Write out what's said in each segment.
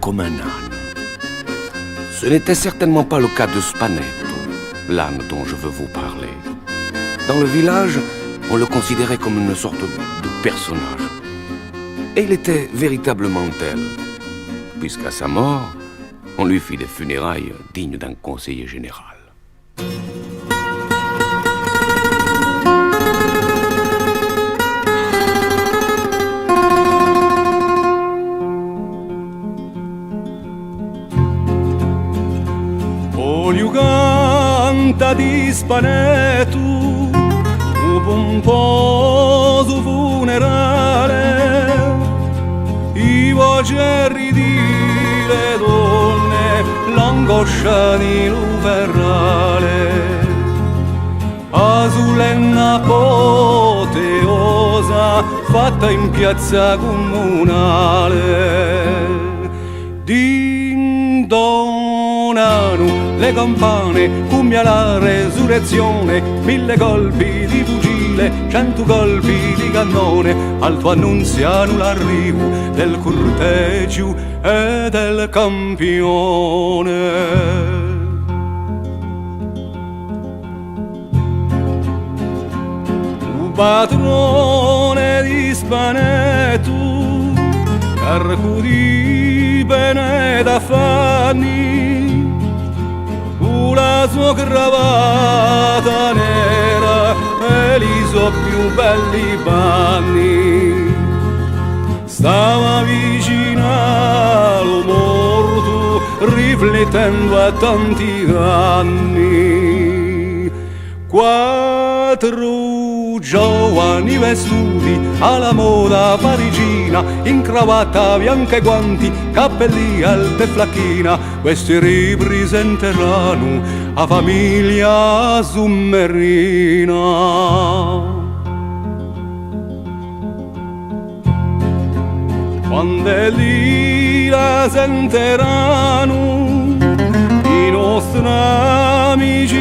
comme un âne. Ce n'était certainement pas le cas de Spanetto, l'âne dont je veux vous parler. Dans le village, on le considérait comme une sorte de personnage. Et il était véritablement tel, puisqu'à sa mort, on lui fit des funérailles dignes d'un conseiller général. Olio canta di Spanetto, un pomposo funerale, i vocerri di le donne, l'angoscia di Luverrale, a solenna apoteosa fatta in piazza comunale. Din donano le campane, cumbia la resurrezione, 1000 colpi di fucile, 100 colpi di cannone, alto annunziano l'arrivo del cortegio e del campione. Tu padrone di Spanetto, carco di bene da fanni, la sua cravatta nera e i suoi più belli panni, stava vicino allo morto riflettendo a tanti anni. 4 giovani vestuti alla moda parigina, in cravatta bianca e guanti, cappelli alta e flacchina, questi ripresenteranno a famiglia summerina. Quando lì la senteranno i nostri amici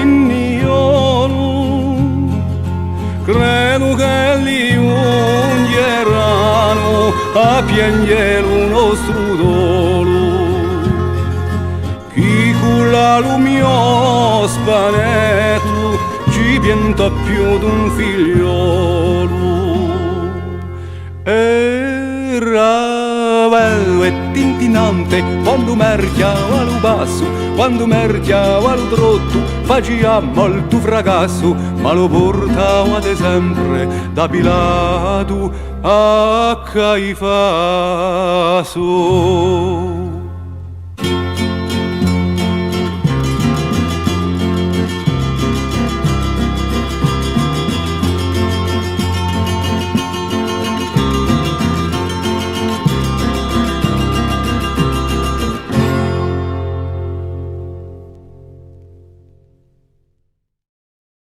credo che li ungheranno a piangere un nostro dolo. Chi con la lumio Spanetto ci pianta più d'un figliolo. Era bello e tintinante quando merchiava lo basso, quando merchiava lo trotto, faceva molto fracasso, ma lo portava sempre da Pilato a Caifaso.